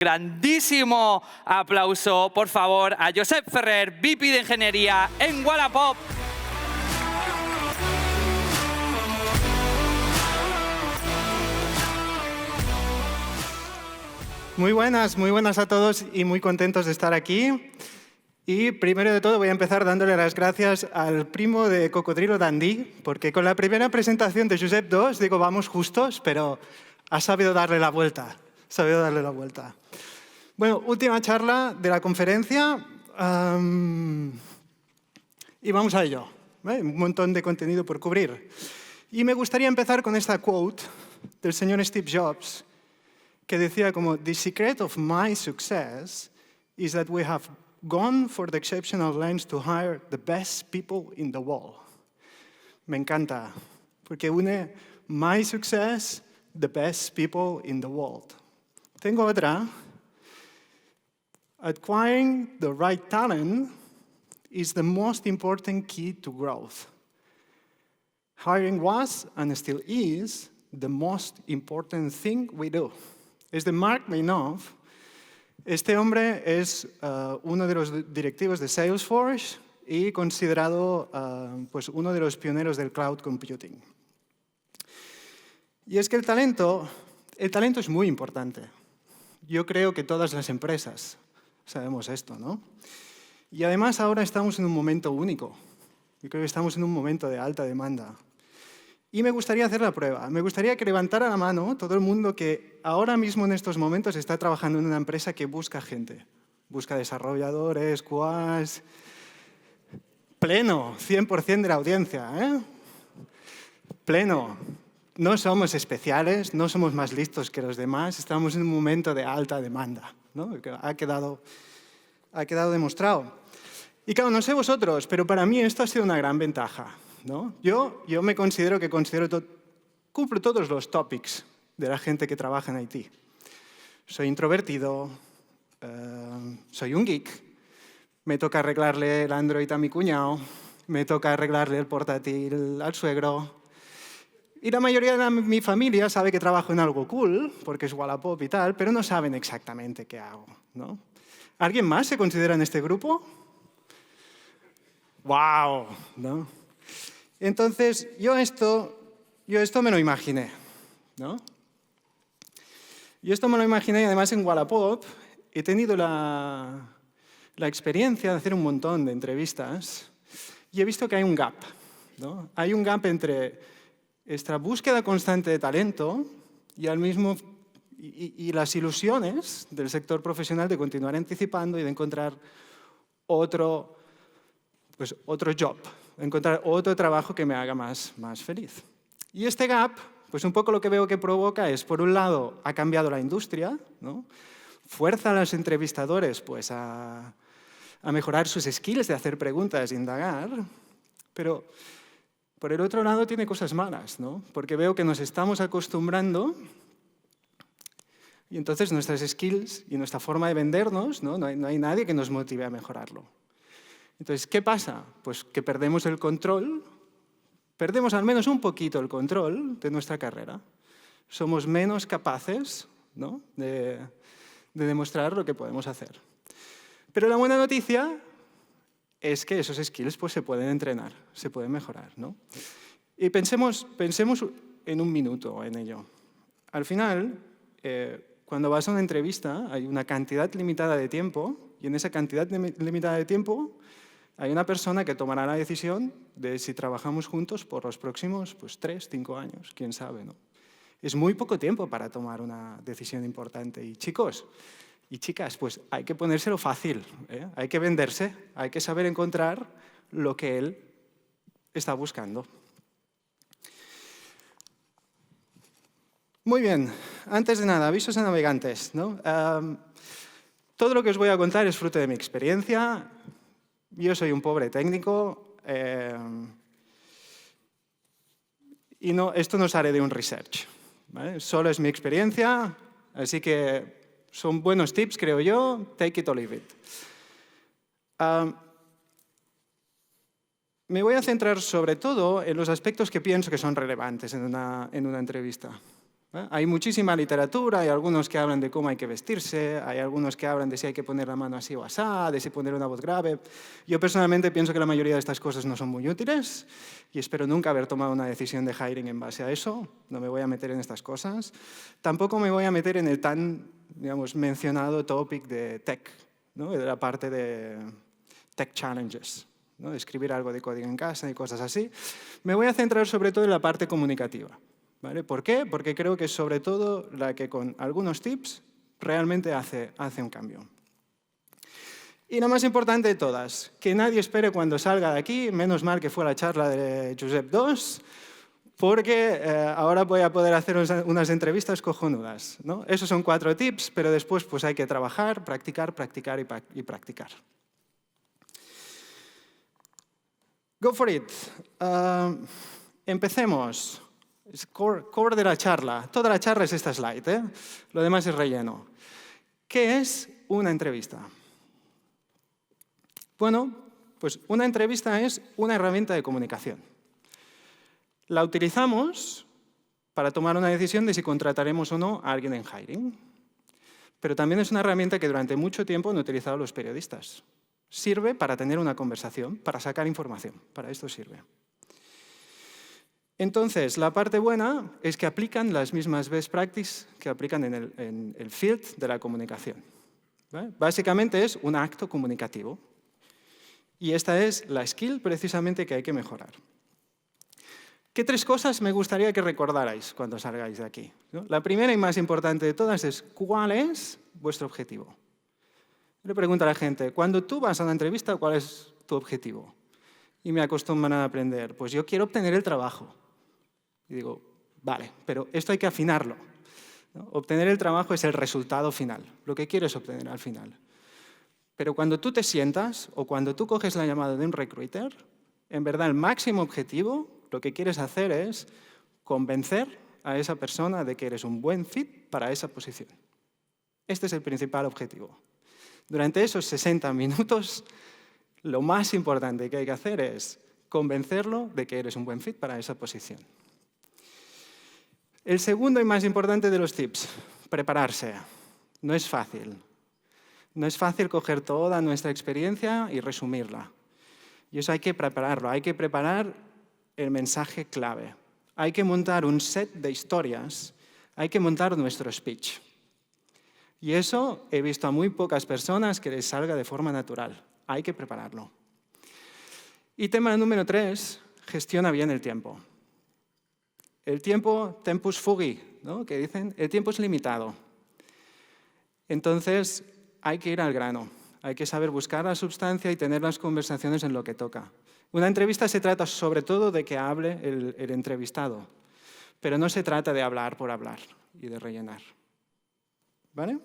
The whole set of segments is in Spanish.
Grandísimo aplauso, por favor, a Josep Ferrer, VP de Ingeniería en Wallapop. Muy buenas a todos y muy contentos de estar aquí. Y primero de todo voy a empezar dándole las gracias al primo de Cocodrilo Dundee, porque con la primera presentación de Josep II digo vamos justos, pero ha sabido darle la vuelta. Bueno, última charla de la conferencia y vamos a ello. Un montón de contenido por cubrir. Y me gustaría empezar con esta quote del señor Steve Jobs, que decía como, "The secret of my success is that we have gone for the exceptional lengths to hire the best people in the world." Me encanta, porque une my success, the best people in the world. Tengo otra. Acquiring the right talent is the most important key to growth. Hiring was, and still is, the most important thing we do. Es de Mark Mainoff. Este hombre es uno de los directivos de Salesforce y considerado pues uno de los pioneros del cloud computing. Y es que el talento es muy importante. Yo creo que todas las empresas sabemos esto, ¿no? Y además ahora estamos en un momento único. Yo creo que estamos en un momento de alta demanda. Y me gustaría hacer la prueba. Me gustaría que levantara la mano todo el mundo que ahora mismo en estos momentos está trabajando en una empresa que busca gente. Busca desarrolladores, QAs. Pleno, 100% de la audiencia, ¿eh? Pleno. No somos especiales, no somos más listos que los demás. Estamos en un momento de alta demanda, ¿no? Ha quedado demostrado. Y claro, no sé vosotros, pero para mí esto ha sido una gran ventaja, ¿no? Yo me considero cumplo todos los topics de la gente que trabaja en IT. Soy introvertido, soy un geek, me toca arreglarle el Android a mi cuñado, me toca arreglarle el portátil al suegro. Y la mayoría de mi familia sabe que trabajo en algo cool, porque es Wallapop y tal, pero no saben exactamente qué hago, ¿no? ¿Alguien más se considera en este grupo? ¡Wow! ¿No? Entonces, yo esto me lo imaginé, ¿no? Yo esto me lo imaginé y además en Wallapop he tenido la experiencia de hacer un montón de entrevistas y he visto que hay un gap, ¿no? Hay un gap entre esta búsqueda constante de talento y las ilusiones del sector profesional de continuar anticipando y de encontrar otro job, encontrar otro trabajo que me haga más feliz. Y este gap, pues un poco lo que veo que provoca es, por un lado, ha cambiado la industria, ¿no? Fuerza a los entrevistadores pues, a mejorar sus skills de hacer preguntas e indagar, pero por el otro lado tiene cosas malas, ¿no? Porque veo que nos estamos acostumbrando y entonces nuestras skills y nuestra forma de vendernos, ¿no? No hay nadie que nos motive a mejorarlo. Entonces, ¿qué pasa? Pues que perdemos el control, perdemos al menos un poquito el control de nuestra carrera. Somos menos capaces, ¿no? de demostrar lo que podemos hacer. Pero la buena noticia es que esos skills pues, se pueden entrenar, se pueden mejorar, ¿no? Y pensemos en un minuto en ello. Al final, cuando vas a una entrevista, hay una cantidad limitada de tiempo y en esa cantidad limitada de tiempo hay una persona que tomará la decisión de si trabajamos juntos por los próximos 3, 5 años, quién sabe, ¿no? Es muy poco tiempo para tomar una decisión importante. Y chicos y chicas, pues hay que ponérselo fácil, ¿eh? Hay que venderse, hay que saber encontrar lo que él está buscando. Muy bien, antes de nada, avisos a navegantes, ¿no? Todo lo que os voy a contar es fruto de mi experiencia. Yo soy un pobre técnico y esto no sale de un research, ¿vale? Solo es mi experiencia, así que son buenos tips, creo yo. Take it or leave it. Me voy a centrar sobre todo en los aspectos que pienso que son relevantes en una entrevista. Hay muchísima literatura, hay algunos que hablan de cómo hay que vestirse, hay algunos que hablan de si hay que poner la mano así o asá, de si poner una voz grave. Yo personalmente pienso que la mayoría de estas cosas no son muy útiles y espero nunca haber tomado una decisión de hiring en base a eso. No me voy a meter en estas cosas. Tampoco me voy a meter en el tan, digamos, mencionado topic de tech, ¿no? De la parte de tech challenges, ¿no? De escribir algo de código en casa y cosas así. Me voy a centrar sobre todo en la parte comunicativa. ¿Vale? ¿Por qué? Porque creo que es sobre todo la que con algunos tips realmente hace un cambio. Y la más importante de todas, que nadie espere cuando salga de aquí, menos mal que fue la charla de Josep II, porque ahora voy a poder hacer unas entrevistas cojonudas, ¿no? Esos son 4 tips, pero después pues hay que trabajar, practicar, practicar y practicar. Go for it. Empecemos. Es core de la charla. Toda la charla es esta slide, ¿eh? Lo demás es relleno. ¿Qué es una entrevista? Bueno, pues una entrevista es una herramienta de comunicación. La utilizamos para tomar una decisión de si contrataremos o no a alguien en hiring. Pero también es una herramienta que durante mucho tiempo han utilizado los periodistas. Sirve para tener una conversación, para sacar información. Para esto sirve. Entonces, la parte buena es que aplican las mismas best practices que aplican en el field de la comunicación. ¿Vale? Básicamente es un acto comunicativo. Y esta es la skill precisamente que hay que mejorar. ¿Qué 3 cosas me gustaría que recordarais cuando salgáis de aquí? ¿No? La primera y más importante de todas es ¿cuál es vuestro objetivo? Yo le pregunto a la gente, cuando tú vas a una entrevista, ¿cuál es tu objetivo? Y me acostumbran a aprender, pues yo quiero obtener el trabajo. Y digo, vale, pero esto hay que afinarlo, ¿no? Obtener el trabajo es el resultado final, lo que quieres obtener al final. Pero cuando tú te sientas o cuando tú coges la llamada de un recruiter, en verdad el máximo objetivo, lo que quieres hacer es convencer a esa persona de que eres un buen fit para esa posición. Este es el principal objetivo. Durante esos 60 minutos, lo más importante que hay que hacer es convencerlo de que eres un buen fit para esa posición. El segundo y más importante de los tips, prepararse. No es fácil. No es fácil coger toda nuestra experiencia y resumirla. Y eso hay que prepararlo. Hay que preparar el mensaje clave. Hay que montar un set de historias. Hay que montar nuestro speech. Y eso he visto a muy pocas personas que les salga de forma natural. Hay que prepararlo. Y tema número 3, gestiona bien el tiempo. El tiempo, tempus fugit, ¿no? Que dicen, el tiempo es limitado. Entonces, hay que ir al grano. Hay que saber buscar la sustancia y tener las conversaciones en lo que toca. Una entrevista se trata sobre todo de que hable el entrevistado, pero no se trata de hablar por hablar y de rellenar. ¿Vale?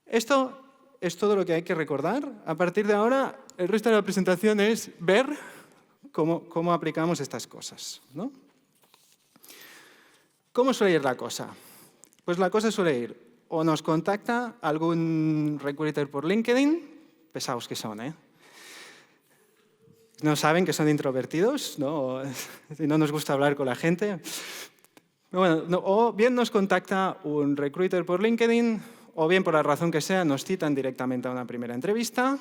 Esto es todo lo que hay que recordar. A partir de ahora, el resto de la presentación es ver cómo aplicamos estas cosas, ¿no? ¿Cómo suele ir la cosa? Pues la cosa suele ir, o nos contacta algún recruiter por LinkedIn, pesados que son, ¿eh? No saben que son introvertidos, ¿no? Y no nos gusta hablar con la gente. Bueno, no, o bien nos contacta un recruiter por LinkedIn, o bien por la razón que sea nos citan directamente a una primera entrevista.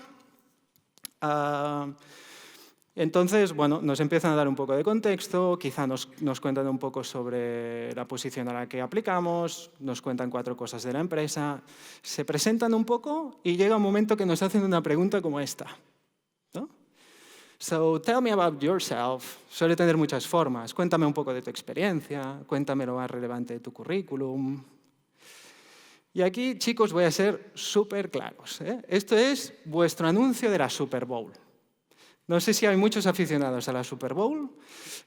Entonces, bueno, nos empiezan a dar un poco de contexto, quizá nos cuentan un poco sobre la posición a la que aplicamos, nos cuentan 4 cosas de la empresa, se presentan un poco y llega un momento que nos hacen una pregunta como esta, ¿no? So, tell me about yourself. Suele tener muchas formas. Cuéntame un poco de tu experiencia, cuéntame lo más relevante de tu currículum. Y aquí, chicos, voy a ser súper claros, ¿eh? Esto es vuestro anuncio de la Super Bowl. No sé si hay muchos aficionados a la Super Bowl.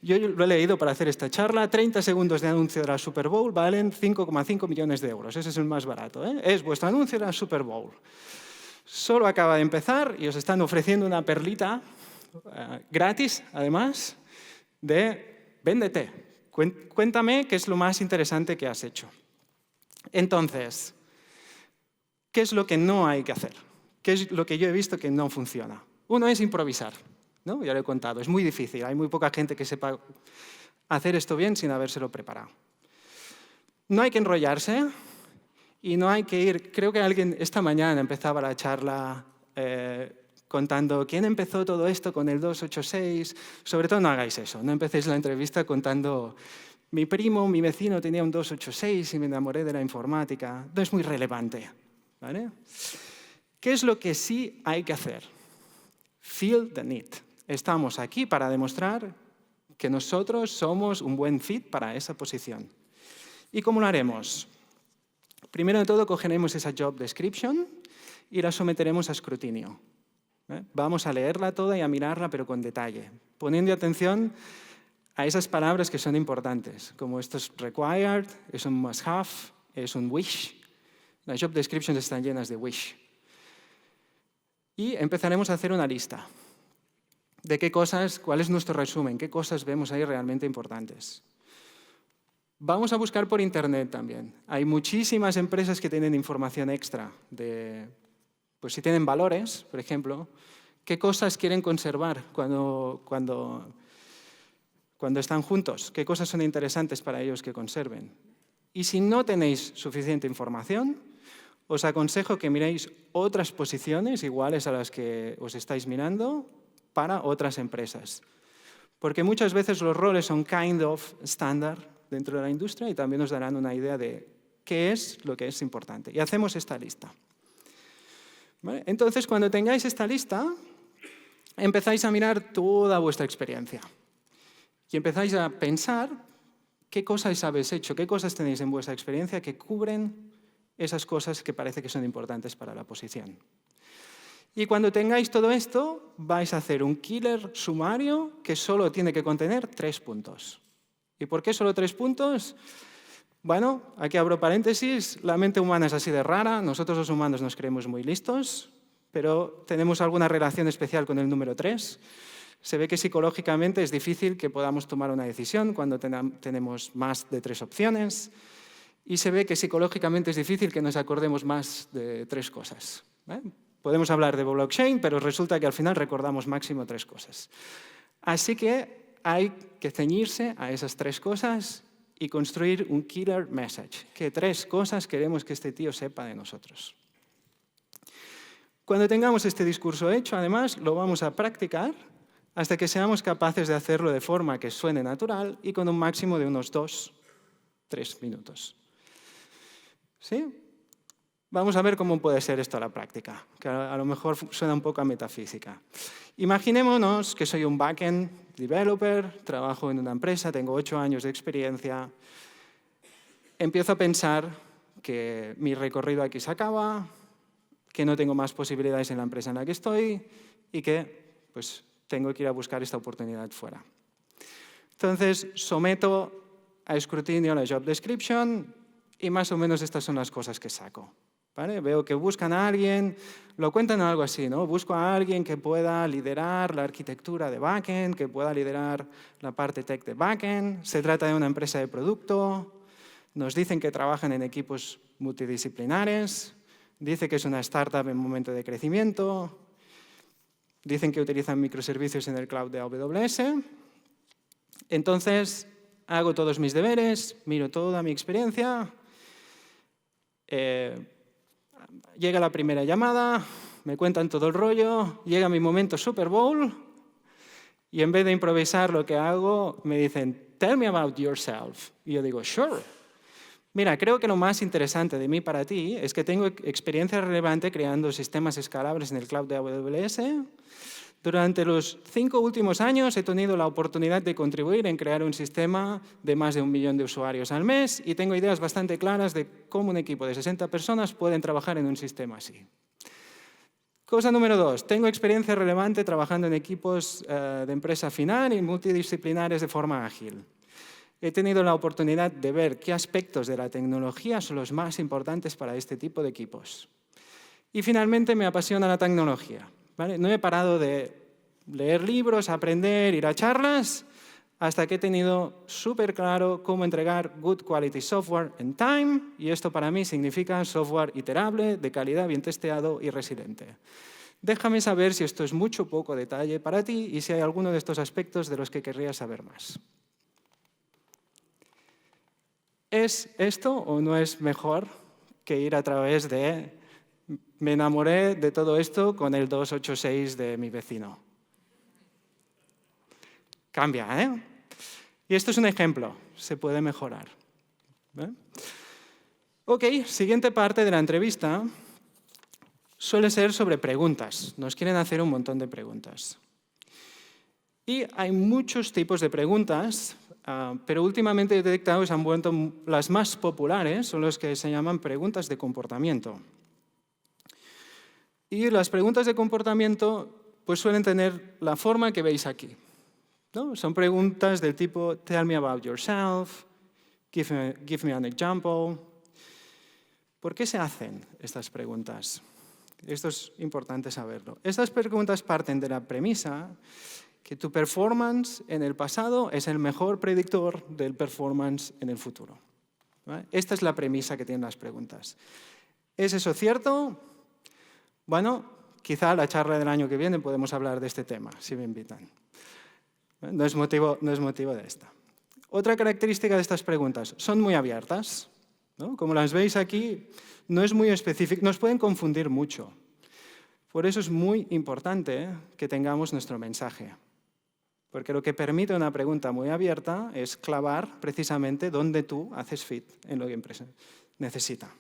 Yo lo he leído para hacer esta charla. 30 segundos de anuncio de la Super Bowl valen 5,5 millones de euros. Ese es el más barato, ¿eh? Es vuestro anuncio de la Super Bowl. Solo acaba de empezar y os están ofreciendo una perlita gratis, además, de véndete. Cuéntame qué es lo más interesante que has hecho. Entonces, ¿qué es lo que no hay que hacer? ¿Qué es lo que yo he visto que no funciona? Uno es improvisar, ¿no? Ya lo he contado, es muy difícil. Hay muy poca gente que sepa hacer esto bien sin habérselo preparado. No hay que enrollarse y no hay que ir... Creo que alguien esta mañana empezaba la charla contando quién empezó todo esto con el 286. Sobre todo no hagáis eso, no empecéis la entrevista contando mi primo, mi vecino tenía un 286 y me enamoré de la informática. No es muy relevante, ¿vale? ¿Qué es lo que sí hay que hacer? Feel the need. Estamos aquí para demostrar que nosotros somos un buen fit para esa posición. ¿Y cómo lo haremos? Primero de todo, cogeremos esa job description y la someteremos a escrutinio. Vamos a leerla toda y a mirarla, pero con detalle, poniendo atención a esas palabras que son importantes, como esto es required, es un must have, es un wish. Las job descriptions están llenas de wish. Y empezaremos a hacer una lista de qué cosas, cuál es nuestro resumen, qué cosas vemos ahí realmente importantes. Vamos a buscar por internet también. Hay muchísimas empresas que tienen información extra de, pues si tienen valores, por ejemplo, qué cosas quieren conservar cuando están juntos, qué cosas son interesantes para ellos que conserven. Y si no tenéis suficiente información, os aconsejo que miréis otras posiciones iguales a las que os estáis mirando para otras empresas. Porque muchas veces los roles son kind of estándar dentro de la industria y también os darán una idea de qué es lo que es importante. Y hacemos esta lista. ¿Vale? Entonces, cuando tengáis esta lista, empezáis a mirar toda vuestra experiencia. Y empezáis a pensar qué cosas habéis hecho, qué cosas tenéis en vuestra experiencia que cubren esas cosas que parece que son importantes para la posición. Y cuando tengáis todo esto, vais a hacer un killer sumario que solo tiene que contener 3 puntos. ¿Y por qué solo 3 puntos? Bueno, aquí abro paréntesis, la mente humana es así de rara, nosotros los humanos nos creemos muy listos, pero tenemos alguna relación especial con el número 3. Se ve que psicológicamente es difícil que podamos tomar una decisión cuando tenemos más de 3 opciones y se ve que psicológicamente es difícil que nos acordemos más de 3 cosas. Podemos hablar de blockchain, pero resulta que al final recordamos máximo 3 cosas. Así que hay que ceñirse a esas 3 cosas y construir un killer message. ¿Qué 3 cosas queremos que este tío sepa de nosotros? Cuando tengamos este discurso hecho, además, lo vamos a practicar hasta que seamos capaces de hacerlo de forma que suene natural y con un máximo de unos 2-3 minutos. ¿Sí? Vamos a ver cómo puede ser esto a la práctica, que a lo mejor suena un poco a metafísica. Imaginémonos que soy un backend developer, trabajo en una empresa, tengo 8 años de experiencia, empiezo a pensar que mi recorrido aquí se acaba, que no tengo más posibilidades en la empresa en la que estoy y que pues, tengo que ir a buscar esta oportunidad fuera. Entonces, someto a escrutinio la job description y más o menos estas son las cosas que saco. ¿Vale? Veo que buscan a alguien, lo cuentan algo así, ¿no? Busco a alguien que pueda liderar la arquitectura de backend, que pueda liderar la parte tech de backend. Se trata de una empresa de producto. Nos dicen que trabajan en equipos multidisciplinares. Dice que es una startup en momento de crecimiento. Dicen que utilizan microservicios en el cloud de AWS. Entonces, hago todos mis deberes, miro toda mi experiencia. Llega la primera llamada, me cuentan todo el rollo, llega mi momento Super Bowl y en vez de improvisar lo que hago, me dicen, tell me about yourself. Y yo digo, sure. Mira, creo que lo más interesante de mí para ti es que tengo experiencia relevante creando sistemas escalables en el cloud de AWS. Durante los 5 últimos años he tenido la oportunidad de contribuir en crear un sistema de más de 1 millón de usuarios al mes y tengo ideas bastante claras de cómo un equipo de 60 personas pueden trabajar en un sistema así. Cosa número 2. Tengo experiencia relevante trabajando en equipos de empresa final y multidisciplinares de forma ágil. He tenido la oportunidad de ver qué aspectos de la tecnología son los más importantes para este tipo de equipos. Y finalmente me apasiona la tecnología. ¿Vale? No he parado de leer libros, aprender, ir a charlas, hasta que he tenido súper claro cómo entregar good quality software en time, y esto para mí significa software iterable, de calidad, bien testeado y resiliente. Déjame saber si esto es mucho o poco detalle para ti y si hay alguno de estos aspectos de los que querrías saber más. ¿Es esto o no es mejor que ir a través de me enamoré de todo esto con el 286 de mi vecino? Cambia, ¿eh? Y esto es un ejemplo, se puede mejorar. Ok, siguiente parte de la entrevista suele ser sobre preguntas. Nos quieren hacer un montón de preguntas. Y hay muchos tipos de preguntas, pero últimamente he detectado que se han vuelto las más populares, son las que se llaman preguntas de comportamiento. Y las preguntas de comportamiento pues suelen tener la forma que veis aquí, ¿no? Son preguntas del tipo, tell me about yourself, give me an example. ¿Por qué se hacen estas preguntas? Esto es importante saberlo. Estas preguntas parten de la premisa que tu performance en el pasado es el mejor predictor del performance en el futuro. ¿Vale? Esta es la premisa que tienen las preguntas. ¿Es eso cierto? Bueno, quizá la charla del año que viene podemos hablar de este tema, si me invitan. No es motivo de esta. Otra característica de estas preguntas, son muy abiertas, ¿no? Como las veis aquí, no es muy específico, nos pueden confundir mucho. Por eso es muy importante que tengamos nuestro mensaje. Porque lo que permite una pregunta muy abierta es clavar precisamente dónde tú haces fit en lo que la empresa necesita.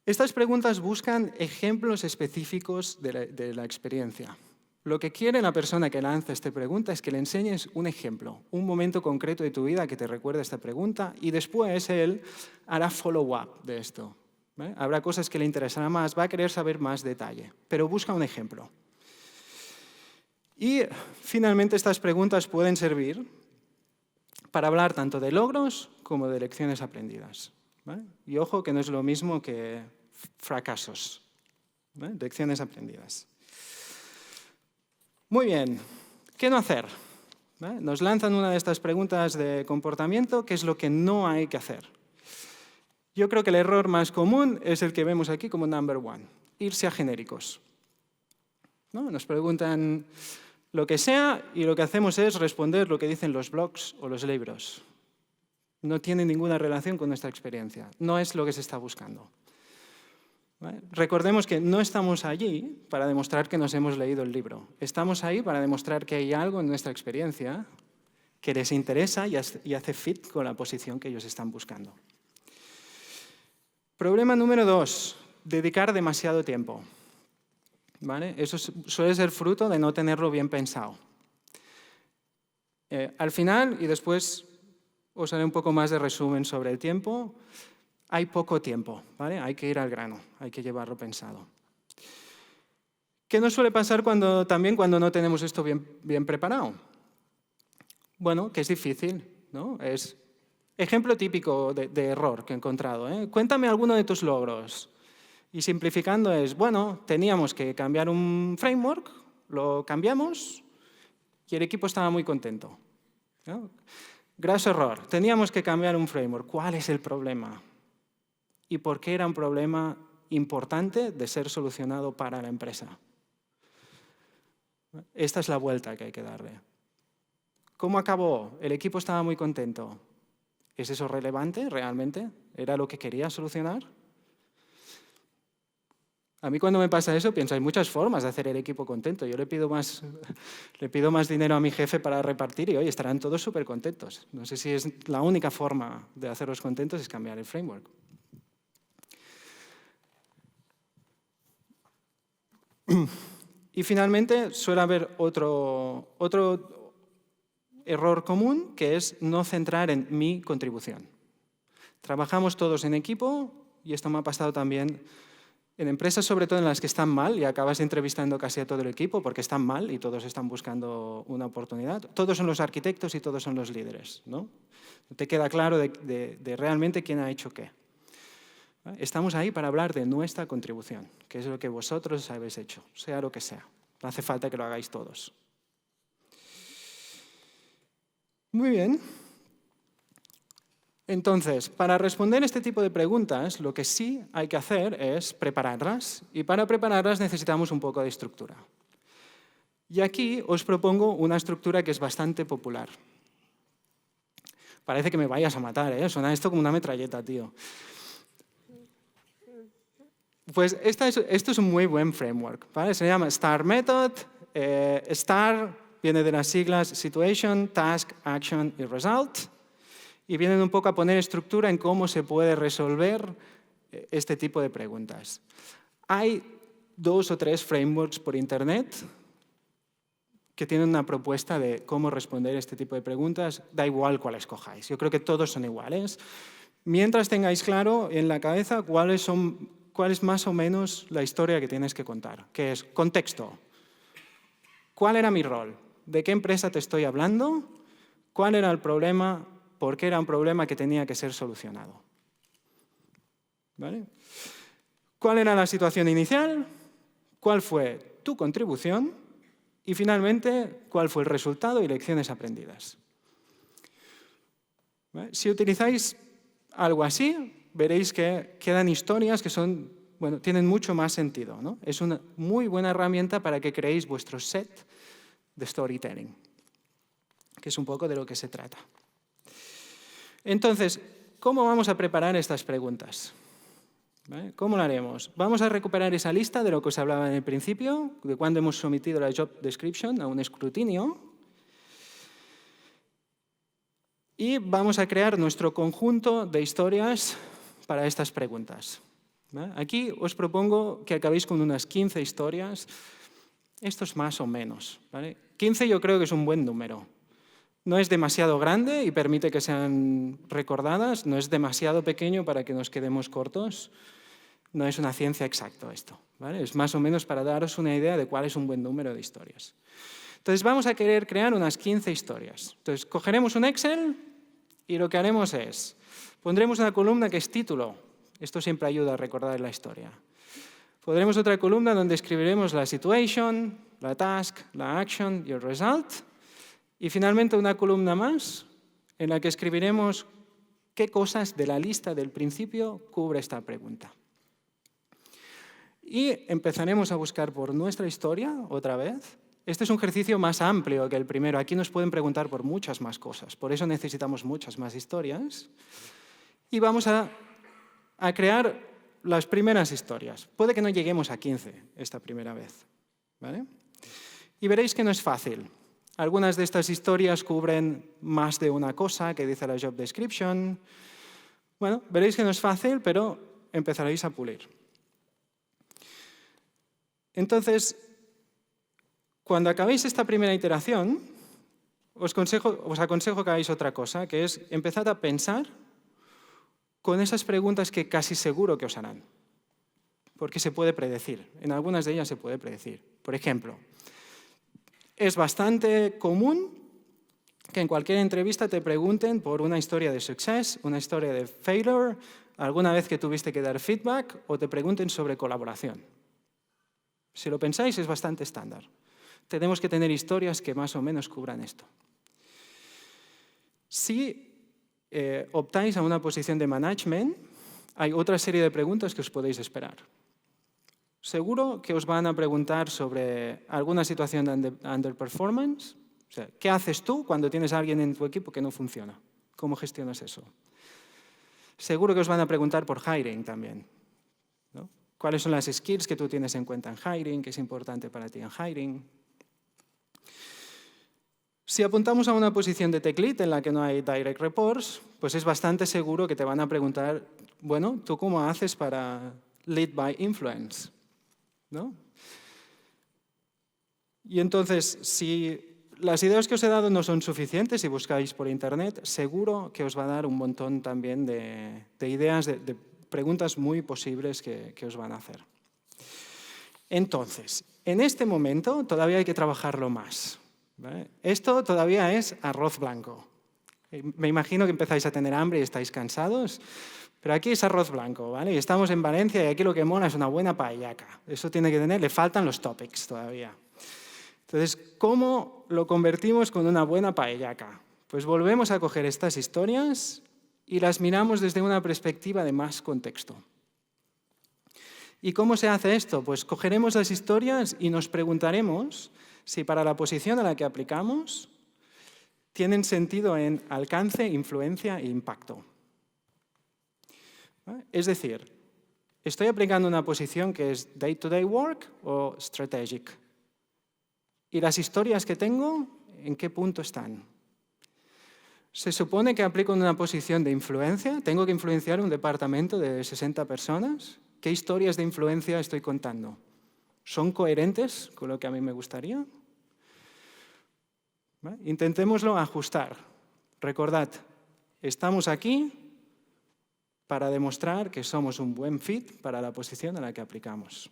Estas preguntas buscan ejemplos específicos de la experiencia. Lo que quiere la persona que lanza esta pregunta es que le enseñes un ejemplo, un momento concreto de tu vida que te recuerde esta pregunta y después él hará follow-up de esto. ¿Vale? Habrá cosas que le interesarán más, va a querer saber más detalle, pero busca un ejemplo. Y finalmente estas preguntas pueden servir para hablar tanto de logros como de lecciones aprendidas. ¿Vale? Y ojo que no es lo mismo que fracasos, ¿vale? Lecciones aprendidas. Muy bien, ¿qué no hacer? ¿Vale? Nos lanzan una de estas preguntas de comportamiento, ¿qué es lo que no hay que hacer? Yo creo que el error más común es el que vemos aquí como number one, irse a genéricos. ¿No? Nos preguntan lo que sea y lo que hacemos es responder lo que dicen los blogs o los libros. No tiene ninguna relación con nuestra experiencia, no es lo que se está buscando. ¿Vale? Recordemos que no estamos allí para demostrar que nos hemos leído el libro. Estamos ahí para demostrar que hay algo en nuestra experiencia que les interesa y hace fit con la posición que ellos están buscando. Problema número 2, dedicar demasiado tiempo. ¿Vale? Eso suele ser fruto de no tenerlo bien pensado. Al final, y después os haré un poco más de resumen sobre el tiempo, hay poco tiempo, ¿vale? Hay que ir al grano, hay que llevarlo pensado. ¿Qué nos suele pasar también cuando no tenemos esto bien preparado? Bueno, que es difícil, ¿no? Es ejemplo típico de error que he encontrado, ¿eh? Cuéntame alguno de tus logros. Y simplificando es, bueno, teníamos que cambiar un framework, lo cambiamos y el equipo estaba muy contento, ¿no? Graso error, teníamos que cambiar un framework. ¿Cuál es el problema? ¿Y por qué era un problema importante de ser solucionado para la empresa? Esta es la vuelta que hay que darle. ¿Cómo acabó? El equipo estaba muy contento. ¿Es eso relevante realmente? ¿Era lo que quería solucionar? A mí cuando me pasa eso pienso, hay muchas formas de hacer el equipo contento. Yo le pido más dinero a mi jefe para repartir y, oye, estarán todos súper contentos. No sé si es la única forma de hacerlos contentos es cambiar el framework. Y finalmente suele haber otro error común, que es no centrar en mi contribución. Trabajamos todos en equipo y esto me ha pasado también en empresas, sobre todo en las que están mal, y acabas entrevistando casi a todo el equipo porque están mal y todos están buscando una oportunidad. Todos son los arquitectos y todos son los líderes, ¿no? Te queda claro de realmente quién ha hecho qué. Estamos ahí para hablar de nuestra contribución, que es lo que vosotros habéis hecho, sea lo que sea. No hace falta que lo hagáis todos. Muy bien. Entonces, para responder este tipo de preguntas, lo que sí hay que hacer es prepararlas. Y para prepararlas necesitamos un poco de estructura. Y aquí os propongo una estructura que es bastante popular. Parece que me vayas a matar, ¿eh? Suena esto como una metralleta, tío. Pues esto es un muy buen framework, ¿vale? Se llama STAR Method. STAR viene de las siglas Situation, Task, Action y Result. Y vienen un poco a poner estructura en cómo se puede resolver este tipo de preguntas. Hay 2 o 3 frameworks por internet que tienen una propuesta de cómo responder este tipo de preguntas. Da igual cuál escojáis. Yo creo que todos son iguales. Mientras tengáis claro en la cabeza cuál es más o menos la historia que tienes que contar, que es contexto. ¿Cuál era mi rol? ¿De qué empresa te estoy hablando? ¿Cuál era el problema? ¿Por qué era un problema que tenía que ser solucionado? ¿Vale? ¿Cuál era la situación inicial? ¿Cuál fue tu contribución? Y finalmente, ¿cuál fue el resultado y lecciones aprendidas? ¿Vale? Si utilizáis algo así, veréis que quedan historias que tienen mucho más sentido, ¿no? Es una muy buena herramienta para que creéis vuestro set de storytelling, que es un poco de lo que se trata. Entonces, ¿cómo vamos a preparar estas preguntas? ¿Vale? ¿Cómo lo haremos? Vamos a recuperar esa lista de lo que os hablaba en el principio, de cuando hemos sometido la job description a un escrutinio. Y vamos a crear nuestro conjunto de historias para estas preguntas. ¿Vale? Aquí os propongo que acabéis con unas 15 historias. Esto es más o menos, ¿vale? 15 yo creo que es un buen número. No es demasiado grande y permite que sean recordadas, no es demasiado pequeño para que nos quedemos cortos. No es una ciencia exacta esto, ¿vale? Es más o menos para daros una idea de cuál es un buen número de historias. Entonces vamos a querer crear unas 15 historias. Entonces cogeremos un Excel y lo que haremos es, pondremos una columna que es título. Esto siempre ayuda a recordar la historia. Pondremos otra columna donde escribiremos la situation, la task, la action y el result. Y finalmente una columna más en la que escribiremos qué cosas de la lista del principio cubre esta pregunta. Y empezaremos a buscar por nuestra historia otra vez. Este es un ejercicio más amplio que el primero. Aquí nos pueden preguntar por muchas más cosas. Por eso necesitamos muchas más historias. Y vamos a crear las primeras historias. Puede que no lleguemos a 15 esta primera vez, ¿vale? Y veréis que no es fácil. Algunas de estas historias cubren más de una cosa que dice la job description. Bueno, veréis que no es fácil, pero empezaréis a pulir. Entonces, cuando acabéis esta primera iteración, os aconsejo que hagáis otra cosa, que es empezar a pensar con esas preguntas que casi seguro que os harán. Porque se puede predecir. En algunas de ellas se puede predecir. Por ejemplo, es bastante común que en cualquier entrevista te pregunten por una historia de success, una historia de failure, alguna vez que tuviste que dar feedback o te pregunten sobre colaboración. Si lo pensáis, es bastante estándar. Tenemos que tener historias que más o menos cubran esto. Si optáis a una posición de management, hay otra serie de preguntas que os podéis esperar. Seguro que os van a preguntar sobre alguna situación de underperformance. O sea, ¿qué haces tú cuando tienes a alguien en tu equipo que no funciona? ¿Cómo gestionas eso? Seguro que os van a preguntar por hiring también, ¿no? ¿Cuáles son las skills que tú tienes en cuenta en hiring? ¿Qué es importante para ti en hiring? Si apuntamos a una posición de tech lead en la que no hay direct reports, pues es bastante seguro que te van a preguntar, bueno, ¿tú cómo haces para lead by influence? ¿No? Y entonces, si las ideas que os he dado no son suficientes y buscáis por internet, seguro que os va a dar un montón también de ideas, de preguntas muy posibles que os van a hacer. Entonces, en este momento todavía hay que trabajarlo más, ¿vale? Esto todavía es arroz blanco. Me imagino que empezáis a tener hambre y estáis cansados. Pero aquí es arroz blanco, ¿vale? Y estamos en Valencia y aquí lo que mola es una buena paellaca. Eso tiene que tener, le faltan los topics todavía. Entonces, ¿cómo lo convertimos con una buena paellaca? Pues volvemos a coger estas historias y las miramos desde una perspectiva de más contexto. ¿Y cómo se hace esto? Pues cogeremos las historias y nos preguntaremos si para la posición a la que aplicamos tienen sentido en alcance, influencia e impacto. Es decir, ¿estoy aplicando una posición que es day-to-day work o strategic? ¿Y las historias que tengo, en qué punto están? Se supone que aplico una posición de influencia. ¿Tengo que influenciar un departamento de 60 personas? ¿Qué historias de influencia estoy contando? ¿Son coherentes con lo que a mí me gustaría? Intentémoslo ajustar. Recordad, estamos aquí para demostrar que somos un buen fit para la posición a la que aplicamos.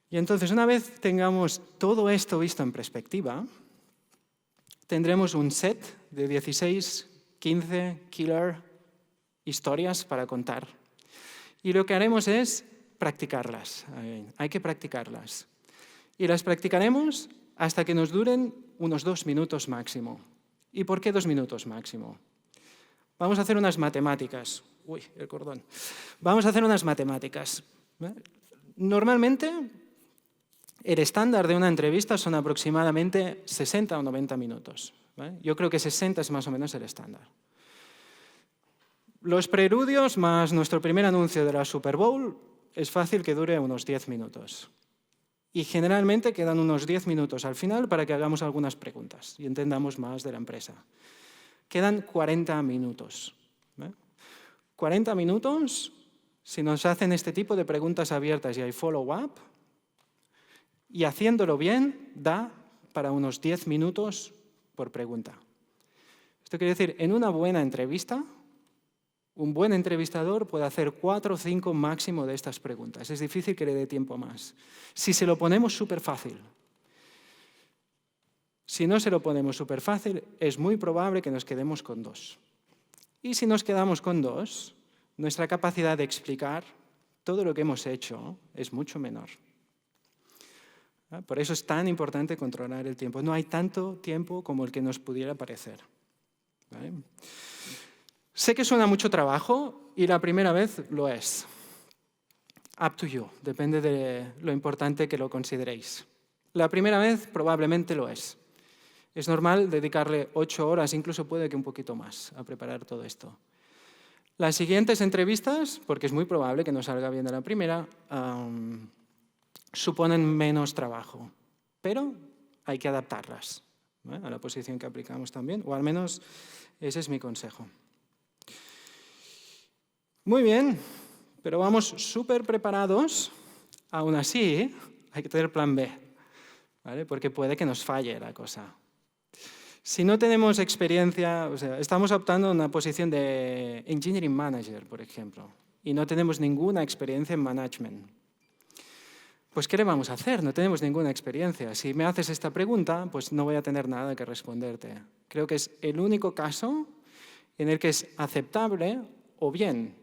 Y entonces, una vez tengamos todo esto visto en perspectiva, tendremos un set de 16, 15 killer historias para contar. Y lo que haremos es practicarlas. Hay que practicarlas. Y las practicaremos hasta que nos duren unos 2 minutos máximo. ¿Y por qué 2 minutos máximo? Vamos a hacer unas matemáticas. Uy, el cordón. Vamos a hacer unas matemáticas. Normalmente, el estándar de una entrevista son aproximadamente 60 o 90 minutos. Yo creo que 60 es más o menos el estándar. Los preludios más nuestro primer anuncio de la Super Bowl es fácil que dure unos 10 minutos. Y generalmente quedan unos 10 minutos al final para que hagamos algunas preguntas y entendamos más de la empresa. Quedan 40 minutos. 40 minutos, si nos hacen este tipo de preguntas abiertas y hay follow-up, y haciéndolo bien, da para unos 10 minutos por pregunta. Esto quiere decir, en una buena entrevista, un buen entrevistador puede hacer 4 o 5 máximo de estas preguntas. Es difícil que le dé tiempo más. Si se lo ponemos súper fácil. Si no se lo ponemos súper fácil, es muy probable que nos quedemos con 2. Y si nos quedamos con 2, nuestra capacidad de explicar todo lo que hemos hecho es mucho menor. Por eso es tan importante controlar el tiempo. No hay tanto tiempo como el que nos pudiera parecer. ¿Vale? Sé que suena mucho trabajo y la primera vez lo es. Up to you, depende de lo importante que lo consideréis. La primera vez probablemente lo es. Es normal dedicarle 8 horas, incluso puede que un poquito más, a preparar todo esto. Las siguientes entrevistas, porque es muy probable que no salga bien de la primera, suponen menos trabajo, pero hay que adaptarlas a la posición que aplicamos también, o al menos ese es mi consejo. Muy bien, pero vamos súper preparados. Aún así, hay que tener plan B, ¿vale? Porque puede que nos falle la cosa. Si no tenemos experiencia, estamos optando a una posición de Engineering Manager, por ejemplo, y no tenemos ninguna experiencia en management. Pues, ¿qué le vamos a hacer? No tenemos ninguna experiencia. Si me haces esta pregunta, pues no voy a tener nada que responderte. Creo que es el único caso en el que es aceptable o bien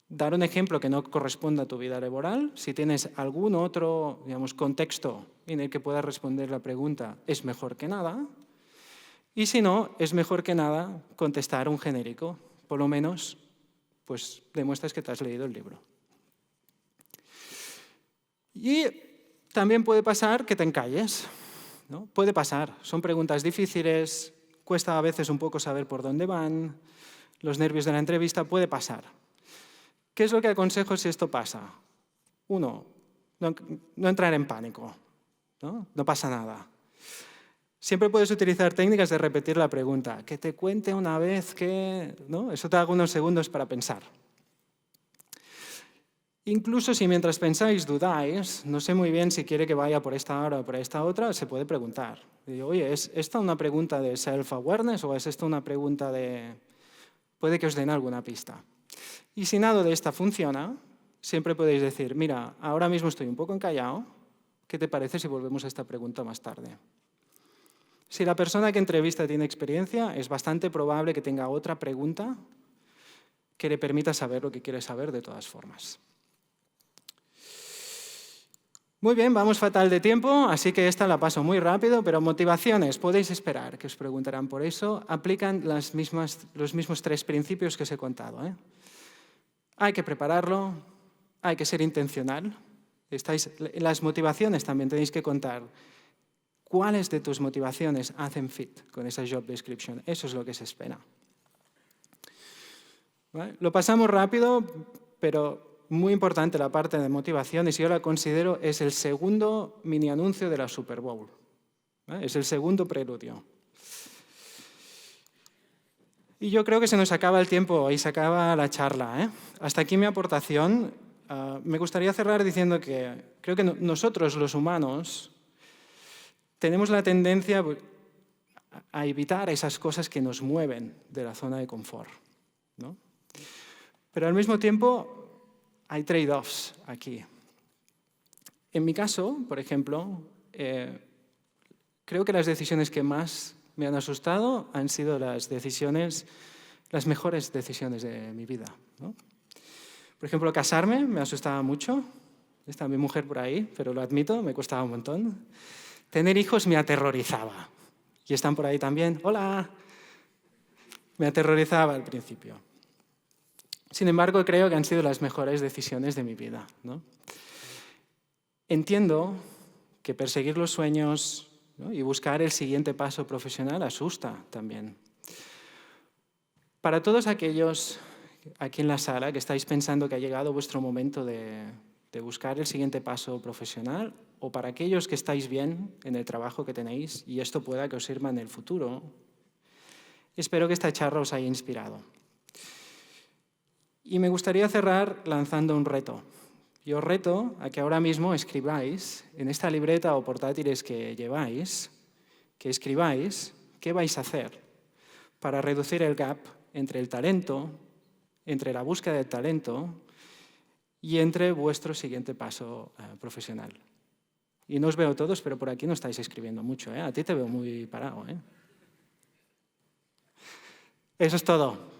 dar un ejemplo que no corresponda a tu vida laboral. Si tienes algún otro, contexto en el que puedas responder la pregunta, es mejor que nada. Y si no, es mejor que nada contestar un genérico. Por lo menos, pues demuestras que te has leído el libro. Y también puede pasar que te encalles, ¿no? Puede pasar. Son preguntas difíciles, cuesta a veces un poco saber por dónde van, los nervios de la entrevista, puede pasar. ¿Qué es lo que aconsejo si esto pasa? 1, no entrar en pánico, ¿no? No pasa nada. Siempre puedes utilizar técnicas de repetir la pregunta. Que te cuente una vez que, ¿no? Eso te da unos segundos para pensar. Incluso si mientras pensáis dudáis, no sé muy bien si quiere que vaya por esta hora o por esta otra, se puede preguntar. Digo, oye, ¿es esta una pregunta de self-awareness o es esta una pregunta de...? Puede que os den alguna pista. Y si nada de esta funciona, siempre podéis decir, mira, ahora mismo estoy un poco encallado, ¿qué te parece si volvemos a esta pregunta más tarde? Si la persona que entrevista tiene experiencia, es bastante probable que tenga otra pregunta que le permita saber lo que quiere saber de todas formas. Muy bien, vamos fatal de tiempo, así que esta la paso muy rápido, pero motivaciones, podéis esperar que os preguntarán por eso. Aplican los mismos 3 principios que os he contado, ¿eh? Hay que prepararlo, hay que ser intencional. Las motivaciones también tenéis que contar cuáles de tus motivaciones hacen fit con esa job description. Eso es lo que se espera. ¿Vale? Lo pasamos rápido, pero muy importante la parte de motivaciones, yo la considero es el segundo mini anuncio de la Super Bowl. ¿Vale? Es el segundo preludio. Y yo creo que se nos acaba el tiempo y se acaba la charla, ¿eh? Hasta aquí mi aportación. Me gustaría cerrar diciendo que creo que nosotros, los humanos, tenemos la tendencia a evitar esas cosas que nos mueven de la zona de confort, ¿no? Pero al mismo tiempo hay trade-offs aquí. En mi caso, por ejemplo, creo que las decisiones que más me han asustado han sido las mejores decisiones de mi vida, ¿no? Por ejemplo, casarme me asustaba mucho. Está mi mujer por ahí, pero lo admito, me costaba un montón. Tener hijos me aterrorizaba. Y están por ahí también. ¡Hola! Me aterrorizaba al principio. Sin embargo, creo que han sido las mejores decisiones de mi vida, ¿no? Entiendo que perseguir los sueños, ¿no?, y buscar el siguiente paso profesional asusta también. Para todos aquellos aquí en la sala que estáis pensando que ha llegado vuestro momento de buscar el siguiente paso profesional, o para aquellos que estáis bien en el trabajo que tenéis y esto pueda que os sirva en el futuro, espero que esta charla os haya inspirado. Y me gustaría cerrar lanzando un reto. Y os reto a que ahora mismo escribáis en esta libreta o portátiles que lleváis, que escribáis qué vais a hacer para reducir el gap entre el talento, entre la búsqueda del talento y entre vuestro siguiente paso profesional. Y no os veo todos, pero por aquí no estáis escribiendo mucho, ¿eh? A ti te veo muy parado, ¿eh? Eso es todo.